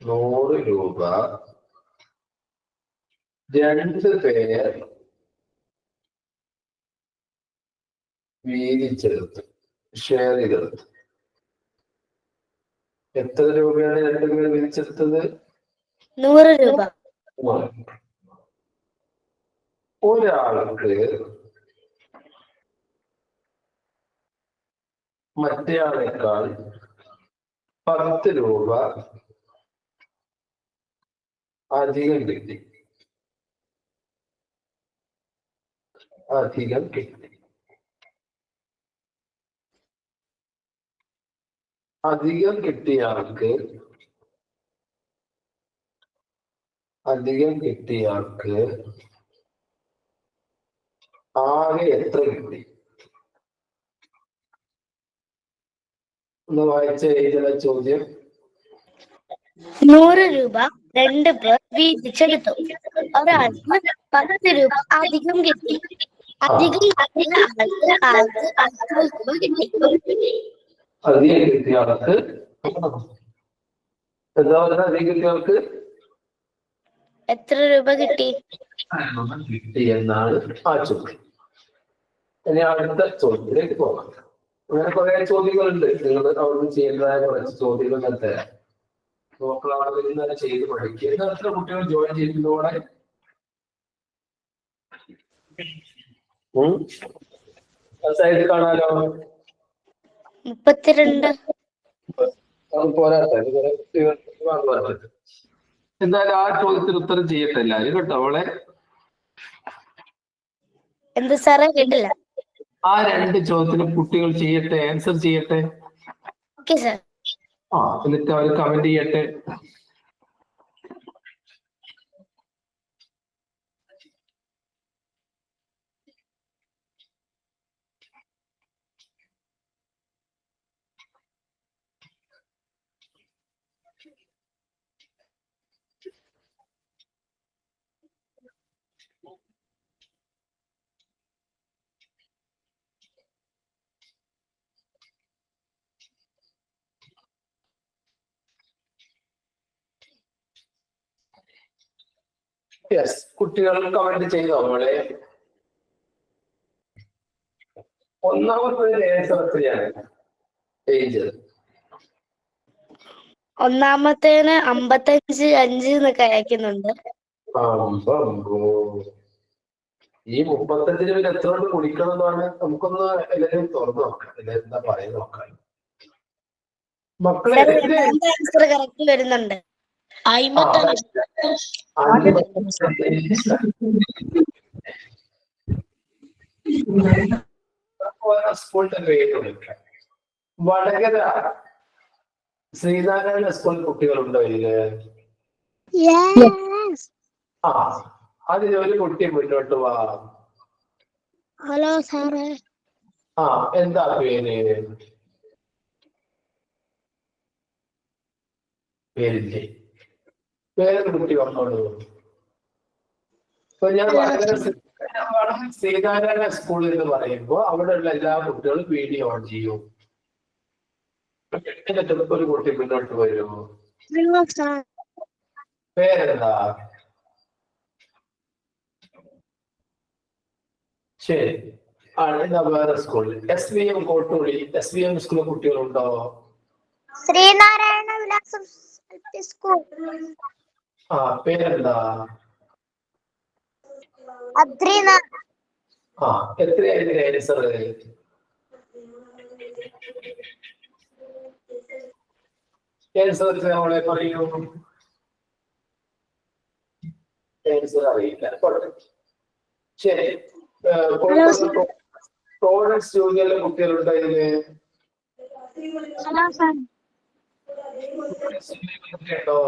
100 രൂപ 2 പേർ വീതിച്ചെടുത്ത് ഷെയർ ചെയ്തെടുത്ത്. എത്ര രൂപയാണ് 2 പേർ വീതിച്ചെടുത്തത്? 100 രൂപ. ഒരാൾക്ക് മറ്റേയാളേക്കാൾ 10 രൂപ അധികം കിട്ടി. അധികം കിട്ടിയ ആൾക്ക് ആകെ എത്ര കിട്ടി? ഒന്ന് വായിച്ച ഇതിലെ ചോദ്യം. 100 രൂപ 2 പേർ വീതിച്ചെടുത്തു. ഒരാൾക്ക് 10 രൂപ അധികം കിട്ടി. അധികം കിട്ടിയ ആൾക്ക് 10 രൂപ കിട്ടി. അധികം കിട്ടിയ ആൾക്ക് എന്താ പറയുക? അധികം കിട്ടിയ ആൾക്ക് എത്ര രൂപ കിട്ടി എന്നാണ് ആ ചോദ്യം. ഇനി അടുത്ത ചോദ്യത്തിലേക്ക് പോകാം. അങ്ങനെ കുറെ ചോദ്യങ്ങളുണ്ട്. നിങ്ങൾ അവിടുന്ന് ചെയ്യേണ്ടതായ കുറച്ച് ചോദ്യങ്ങൾ ഞാൻ തരാം. നോക്കളാണെങ്കിൽ തന്നെ ചെയ്ത് പഠിക്കുക. ഇത് എത്ര കുട്ടികൾ ജോയിൻ ചെയ്തതോടെ സൈഡിൽ കാണാലോ? 32. പോരാത്ത എന്തായാലും ആ ചോദ്യത്തിന് ഉത്തരം ചെയ്യട്ടെ എല്ലാവരും കേട്ടോ. അവളെ എന്ത് സാറേ? കേട്ടില്ല. ആ 2 ചോദ്യത്തിന് കുട്ടികൾ ചെയ്യട്ടെ, ആൻസർ ചെയ്യട്ടെ. Okay sir. എന്നിട്ട് അവർ കമന്റ് ചെയ്യട്ടെ. യെസ്, കുട്ടികൾ കമന്റ് ചെയ്തോ? നമ്മളെ ഒന്നാമത്തെ ആൻസർ എത്രയാണ്? ഏജ് ഒന്നാമത്തേന് 55 5 എന്നൊക്കെ അയക്കുന്നുണ്ട്. ഈ 35 പിന്നെ എത്ര കൊണ്ട് കുടിക്കണം എന്നാണ്? നമുക്കൊന്ന് എല്ലാവരും തുറന്നു നോക്കാം. എന്താ പറയുന്നത് നോക്കാം. മക്കളെ ആൻസർ കറക്റ്റ് വരുന്നുണ്ട്. സ്കൂളിന്റെ പേര് വിളിക്കാം. വടകര ശ്രീനാരായണ സ്കൂൾ കുട്ടികളുണ്ടോ ഇതില്? അതിലൊരു കുട്ടി മുന്നോട്ട് വാ. ഹലോ സാറേ. എന്താ പേര്? പേരില്ലേ? വേറൊരു കുട്ടി വന്നോളൂ. ഇപ്പൊ ഞാൻ വടകര ശ്രീനാരായണ സ്കൂൾ എന്ന് പറയുമ്പോ അവിടെയുള്ള എല്ലാ കുട്ടികളും വീഡിയോ ഓൺ ചെയ്യും. എന്നിട്ട് ഒരു കുട്ടി മുന്നോട്ട് വരുമോ? പേരെന്താ? ശരി. എന്താ വേറെ സ്കൂളിൽ? SVM കോട്ടൂളി, SVM സ്കൂളിലെ കുട്ടികളുണ്ടോ? ശ്രീനാരായണ വിലാസം സ്കൂൾ. പേരെന്താ? എത്രയായിരുന്നു ആൻസർ? നമ്മളെ പറയൂ. ആൻസർ അറിയില്ല. ശരി. പ്രോഡക്ട്സ് ജൂനിയറിലെ കുട്ടികളുണ്ടോ ഇതില്? ഉണ്ടോ?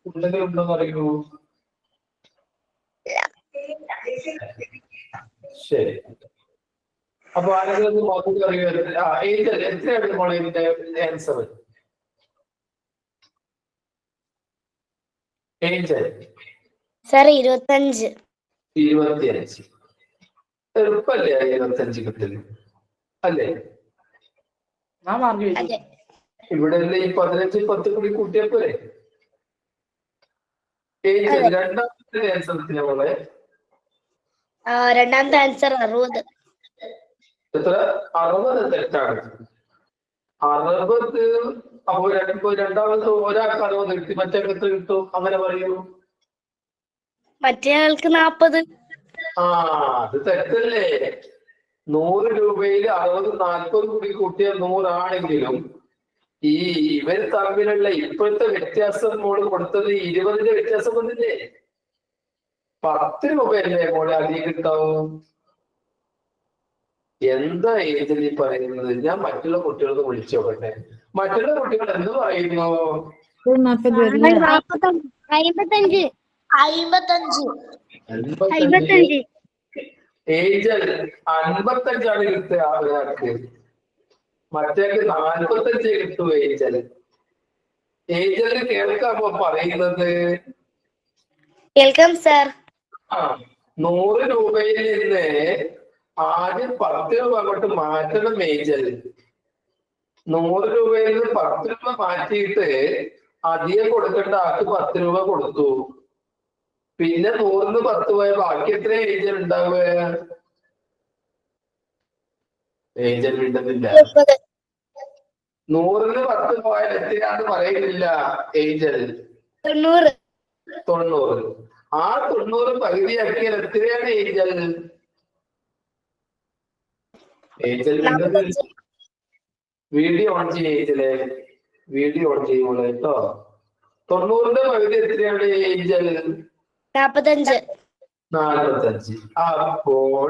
ഉണ്ടെങ്കിൽ ഉണ്ടോന്ന് അറിയൂ. ശരി. അപ്പൊ ആരെങ്കിലും മൊത്തത്തിൽ അറിയുമായിരുന്നു. എത്രയാണ് മോളെ ഇതിന്റെ ആൻസർ? സാർ 25. 25. എളുപ്പല്ലേ 25 കിട്ടല്? അല്ലേ? ഇവിടെ ഈ 15 10 കൂടി കൂട്ടിയപ്പോലെ രണ്ടാമത്തെ ആൻസർ പോലെ രണ്ടാമത്തെ ആൻസർ 60. എത്ര? 60 തെറ്റാണ്. 60 അപ്പോ രണ്ടാമത് ഒരാൾക്ക് 60 കിട്ടി, മറ്റേ എത്ര കിട്ടും? അങ്ങനെ പറയൂ. മറ്റേ ആൾക്ക് 40. അത് തെറ്റല്ലേ? 100 രൂപയിൽ 60 40 കൂടി കൂട്ടിയ 100 ആണെങ്കിലും ഇവർ തമ്മിലുള്ള ഇപ്പോഴത്തെ വ്യത്യാസം മോള് കൊടുത്തത് 20ന്റെ വ്യത്യാസം വന്നില്ലേ? 10 രൂപയല്ലേ മോളെ അധികം കിട്ടാവും? എന്താ ഏജലി പറയുന്നത്? ഞാൻ മറ്റുള്ള കുട്ടികൾക്ക് വിളിച്ചു നോക്കട്ടെ. മറ്റുള്ള കുട്ടികൾ എന്ത് പറയുന്നു? 55. ഏജൽ 55 കിട്ടുക ഒരാൾക്ക്, മറ്റേക്ക് 45 കിട്ടു. ഏജല് കേൾക്കാമോ പറയുന്നത്? കേൾക്കാം സാർ. 100 രൂപയിൽ നിന്ന് ആദ്യം 10 രൂപ അങ്ങോട്ട് മാറ്റണം ഏജൽ. 100 രൂപയിൽ നിന്ന് 10 രൂപ മാറ്റിയിട്ട് അധികം കൊടുക്കേണ്ട ആൾക്ക് 10 രൂപ കൊടുത്തു. പിന്നെ 100 10 പോയ ബാക്കി എത്ര ഏജൽ ഉണ്ടാവുക? ഏജൽ ഉണ്ടെന്നില്ല. 100 10 പോയാൽ എത്രയാന്ന് പറയുന്നില്ല ഏജൽ. 90. ആ 90 പകുതിയാക്കിയാൽ എത്രയാണ് ഏജൽ? ഏജൽ വീഡിയോ ഓൺ ചെയ്യേ, വീഡിയോ ഓൺ ചെയ്യുമ്പോൾ കേട്ടോ. 90ന്റെ പകുതി എത്രയാണ് ഏജൽ? 45. അപ്പോൾ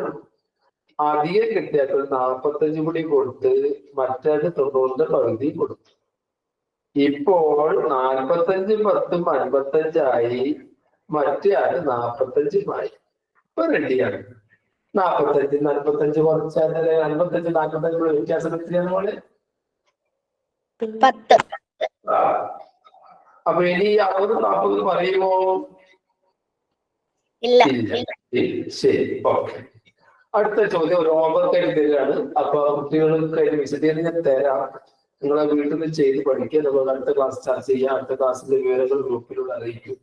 അധികം കിട്ടിയപ്പോൾ 45 കൂടി കൊടുത്ത് മറ്റേത് 90ന്റെ പകുതി കൊടുത്തു. ഇപ്പോൾ 45 10 55 ആയി, മറ്റേ ആള് 45 ആയി. ഇപ്പൊ റെഡിയാണ്. 45 45 കുറച്ചാൽ 55 45 വ്യത്യാസം എത്രയാണ് മോളെ? 10. അപ്പൊ ഇനി 60 40 പറയുമോ? ഇല്ല. ശരി, ഓക്കെ. അടുത്ത ചോദ്യം ഒരു ഹോംവർക്ക് തരാണ്. അപ്പൊ കുട്ടികൾക്ക് അതിന് വിശദീകരണം ഞാൻ തരാം. നിങ്ങളെ വീട്ടിൽ നിന്ന് ചെയ്ത് പഠിക്കുക. നമ്മൾ അടുത്ത ക്ലാസ് ചർച്ച ചെയ്യാം. അടുത്ത ക്ലാസ്സിന്റെ വിവരങ്ങൾ ഗ്രൂപ്പിലൂടെ അറിയിക്കും.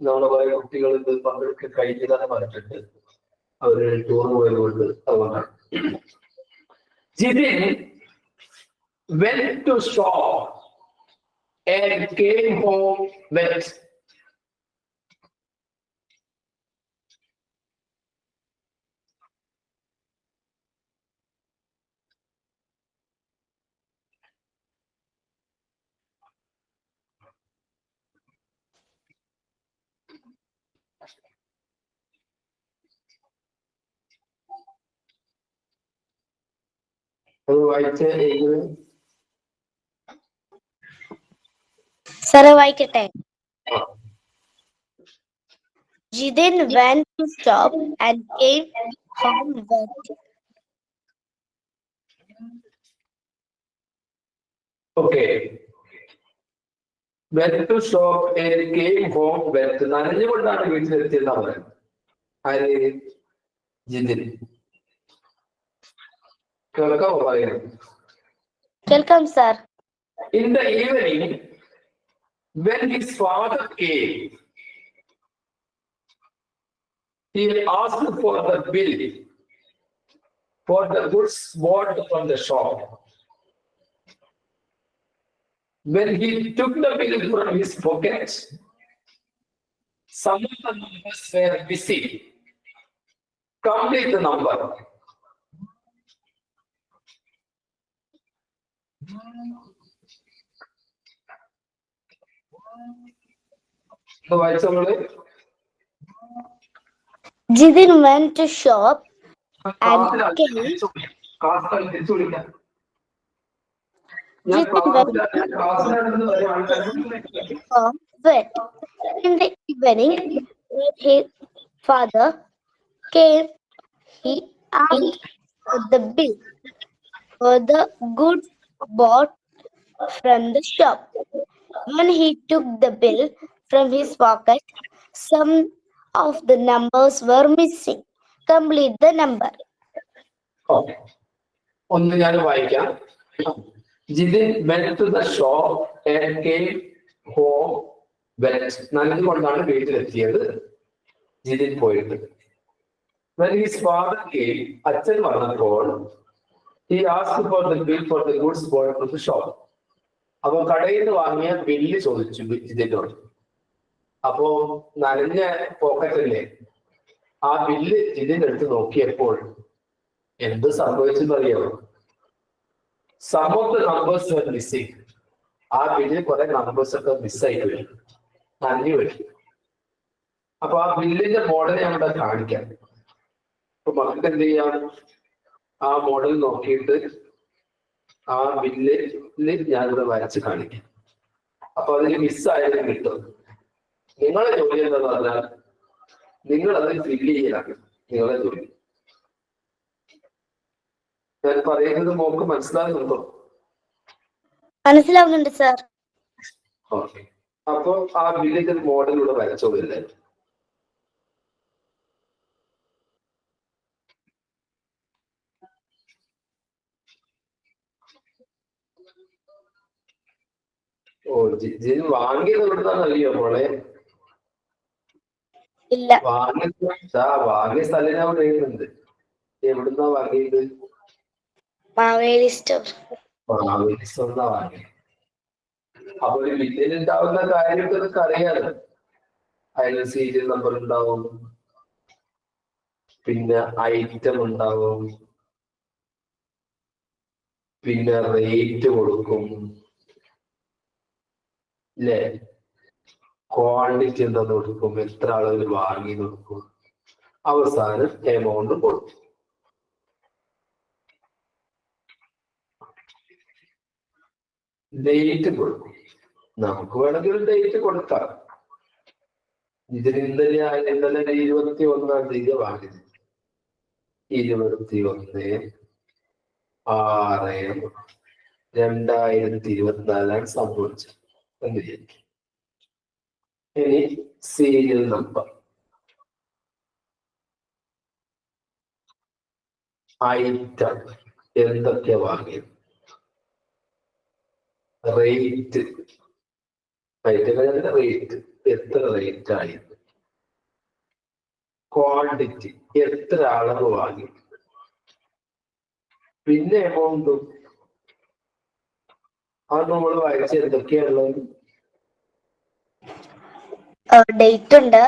നമ്മളെ കുറെ കുട്ടികൾ ഇത് പങ്കെടുക്കാൻ കഴിഞ്ഞതാണ് പറഞ്ഞിട്ടുണ്ട്. അവര് ടൂർ പോയതുകൊണ്ട്. അതുകൊണ്ടാണ് Jithin went to shop and came home wet. സാറേ വായിക്കട്ടെ. Jithin went to shop and came home wet. Okay. Went to shop and came home wet. നനഞ്ഞുകൊണ്ടാണ് വീട്ടിലെത്തിയെന്ന് പറയുന്നത്. ആര്? ജിതിൻ. കേൾക്കാമോ പറയുന്നത്? കേൾക്കാം sir. In the evening, when his father came, he asked for the bill for the goods bought from the shop. When he took the bill from his pocket, some of the numbers were missing. Complete the number. Jidin went to shop and came. Wet. In the evening, when his father came, he asked for the bill for the goods bought from the shop. When he took the bill from his pocket, some of the numbers were missing. Complete the number. ഒന്ന് ഞാൻ വായിക്കാം. Jithin went to the shop and came home wet. നനഞ്ഞുകൊണ്ടാണ് വീട്ടിലെത്തിയത് Jithin പോയിട്ട്. When his father came, അച്ഛൻ വന്നപ്പോൾ he asked for the bill for the goods bought from the shop. അപ്പൊ കടയിൽ നിന്ന് വാങ്ങിയ ബില്ല് ചോദിച്ചു ജിതിനോട്. അപ്പോ നനഞ്ഞ പോക്കറ്റല്ലേ, ആ ബില്ല് ജിതിനെടുത്ത് നോക്കിയപ്പോൾ എന്ത് സംഭവിച്ചെന്നറിയാമോ? Some of the numbers were missing. ആ ബില്ലിൽ കുറെ നമ്പേഴ്സ് ഒക്കെ മിസ്സായി പോയി, നന്ദി വരും. അപ്പൊ ആ ബില്ലിന്റെ മോഡൽ ഞാൻ ഇവിടെ കാണിക്കാം. അപ്പൊ മക്കൾക്ക് എന്ത് ചെയ്യാം, ആ മോഡൽ നോക്കിയിട്ട് ആ ബില്ലിൽ ഞാനിവിടെ വരച്ച് കാണിക്കാം. അപ്പൊ അതിന് മിസ്സായാലും കിട്ടും. നിങ്ങളെ ജോലി എന്താന്ന് പറഞ്ഞാൽ നിങ്ങൾ അത് ഫില്ല് ചെയ്യലാണ് നിങ്ങളെ ജോലി. ഞാൻ പറയുന്നത് മോക്ക് മനസ്സിലാകുന്നുണ്ടോ? മനസ്സിലാവുന്നുണ്ട് സാർ. ഓക്കെ, അപ്പൊ ആ ബില്ലിന്റെ മോഡൽ ഇവിടെ വരച്ചോളില്ലേ? ഓ, ജിൻ വാങ്ങിയത് എവിടുന്നാന്ന് അറിയോ മോളെ? ഇല്ല. വാങ്ങിയ സ്ഥലം ഞാൻ പറയുന്നുണ്ട്. എവിടുന്നാ വാങ്ങിയത്? മാവേലി സ്റ്റോർ. മാവേലി സ്റ്റോറിനാ വാങ്ങിയത്. അപ്പൊ ഒരു ബില്ലിൽ ഉണ്ടാവുന്ന കാര്യമൊക്കെ നിങ്ങൾക്ക് അറിയാലോ. അതിന് സീരിയൽ നമ്പർ ഉണ്ടാവും, പിന്നെ ഐറ്റം ഉണ്ടാവും, പിന്നെ റേറ്റ് കൊടുക്കും അല്ലേ, ക്വാണ്ടിറ്റി എന്താന്ന് കൊടുക്കും, എത്ര ആളുകൾ വാങ്ങി കൊടുക്കും, അവസാനം എമൗണ്ട് കൊടുക്കും. ഡേറ്റ് കൊടുക്കും. നമുക്ക് വേണമെങ്കിൽ ഒരു ഡേറ്റ് കൊടുക്കാം. ഇതിന് ഇന്നലെ 21-ാം തീയതി വാങ്ങിയത്. 21/6/2024 സംഭവിച്ചത് എന്ന് വിചാരിക്കും. ഇനി സീരിയൽ നമ്പർ, ഐറ്റം എന്തൊക്കെ വാങ്ങിയത്, റേറ്റ്, റേറ്റ് എത്ര റേറ്റ് ആയിരുന്നു, ക്വാണ്ടിറ്റി എത്ര അളവ് വാങ്ങി, പിന്നെ എമൗണ്ടും. അത് നമ്മൾ വായിച്ച എന്തൊക്കെയാണുള്ളത്? ഡേറ്റ് ഉണ്ട്,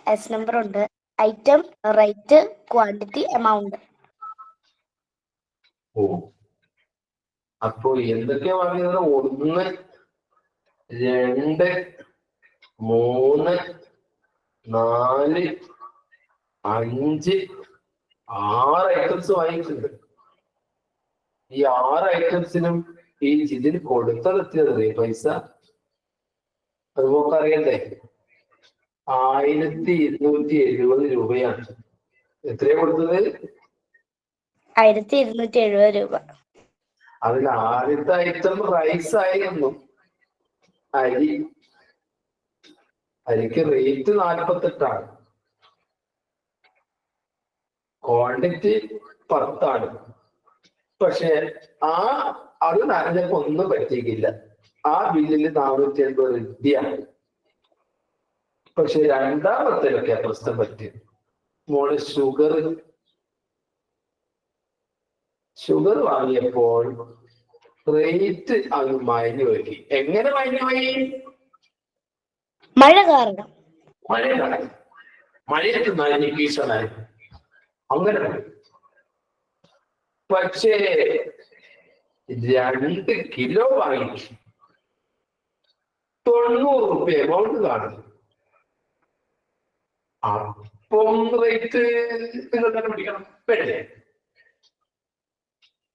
എസ് നമ്പർ ഉണ്ട്, ഐറ്റം, റേറ്റ്, ക്വാണ്ടിറ്റി, എമൗണ്ട്. ഓ, അപ്പോ എന്തൊക്കെയാ വാങ്ങിയത്? 1, 2, 3, 4, 5, 6 ഐറ്റംസ് വാങ്ങിയിട്ടുണ്ട്. ഈ 6 ഐറ്റംസിനും ഈ ഇതിന് കൊടുത്തത് എത്തിയത് പൈസ അത് നമുക്ക് അറിയണ്ടേ? 1270 രൂപയാണ്. എത്രയാ കൊടുത്തത്? 1270 രൂപ. അതിൽ ആദ്യത്തെ ഐറ്റം റൈസ് ആയിരുന്നു, അരിക്ക് റേറ്റ് 48 ക്വാണ്ടിറ്റി 10. പക്ഷെ അത് നനഞ്ഞപ്പോ ഒന്നും പറ്റിയില്ല. ആ ബില്ലിൽ 480 രൂപയാണ്. പക്ഷെ രണ്ടാമത്തേലൊക്കെ പ്രശ്നം പറ്റിയത്. മോള് ഷുഗർ വാങ്ങിയപ്പോൾ റേറ്റ് അങ്ങ് മയഞ്ഞു പോയി. എങ്ങനെ മയഞ്ഞു പോയി? മഴ കാരണം. മഴയത്ത് നനഞ്ഞ് ഭീഷണായി അങ്ങനെ. പക്ഷേ 2 കിലോ വാങ്ങി 90 രൂപ എമൗണ്ട് കാണും. അപ്പം റേറ്റ് നിങ്ങൾ തന്നെ പിടിക്കണം വേണ്ടേ?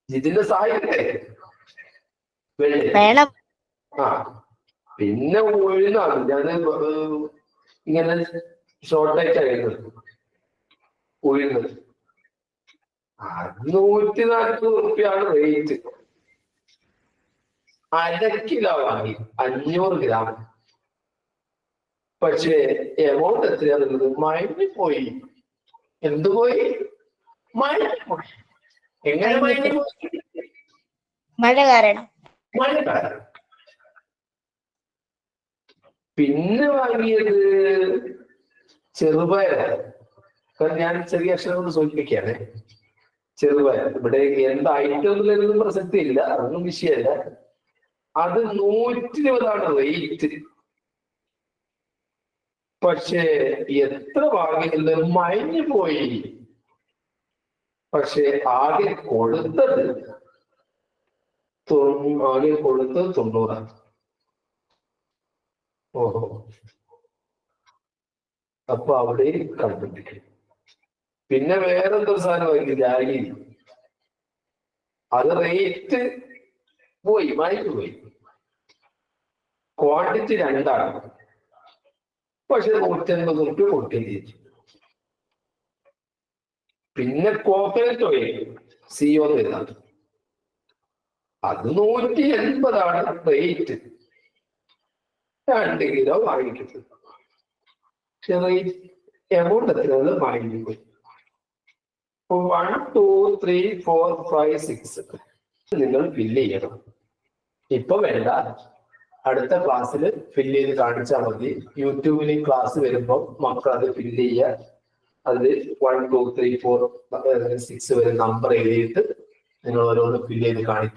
ഇതിന്റെ സഹായിക്കട്ടെ വേണ്ടേ? പിന്നെ ഉഴുന്നാണ് ഞാൻ ഇങ്ങനെ ഷോർട്ടായിട്ട് അറിയുന്നത്. ഉഴുന്ന് 140 രൂപയാണ് റേറ്റ്. 1/2 കിലോ വാങ്ങി 500 ഗ്രാം. പക്ഷേ എമൗണ്ട് എത്രയാണുള്ളത്? മയങ്ങിപ്പോയി. എന്തു പോയി? മയങ്ങിപ്പോയി. എങ്ങനെ മയങ്ങിപ്പോയി? മഴ കാരണം. മഴക്കാലം. പിന്നെ വാങ്ങിയത് ചെറുപയർ. ഞാൻ ചെറിയ അക്ഷരം കൊണ്ട് സൂചിപ്പിക്കുകയാണ്. ചെറുപയർ. ഇവിടെ എന്ത് ഐറ്റം പ്രസക്തി ഇല്ല, അതൊന്നും വിഷയമല്ല. അത് 120 റേറ്റ്. പക്ഷേ എത്ര വാങ്ങിയത് മയഞ്ഞു പോയി. പക്ഷെ ആകെ കൊടുത്തത് 90. ഓഹോ, അപ്പൊ അവിടെ കണ്ടുപിടിക്കും. പിന്നെ വേറെന്തോ സാധനം വാങ്ങി, ജാഗി. അത് റേറ്റ് പോയി, മയഞ്ഞു പോയി. ക്വാണ്ടിറ്റി 2. പക്ഷെ 150 റുപ്യ കൊടുക്കുകയും ചെയ്തു. പിന്നെ കോക്കനട്ട് ഓയിൽ CO വരുന്നത്, അത് 180 റേറ്റ്. 2 കിലോ വാങ്ങിക്കുന്നത്. എമൗണ്ട് എത്രയാണ് വാങ്ങിപ്പോയി. 1 2 3 4 5 6 നിങ്ങൾ ഫില്ല് ചെയ്യണം. ഇപ്പൊ വേണ്ട, അടുത്ത ക്ലാസ്സിൽ ഫില്ല് ചെയ്ത് കാണിച്ചാൽ മതി. യൂട്യൂബിൽ ക്ലാസ് വരുമ്പോൾ മക്കൾ അത് ഫില്ല് ചെയ്യുക. അതിൽ 1 2 3 4 6 വരെ നമ്പർ എഴുതിയിട്ട് നിങ്ങൾ ഓരോന്ന് ഫില്ല് ചെയ്ത് കാണിക്കുക.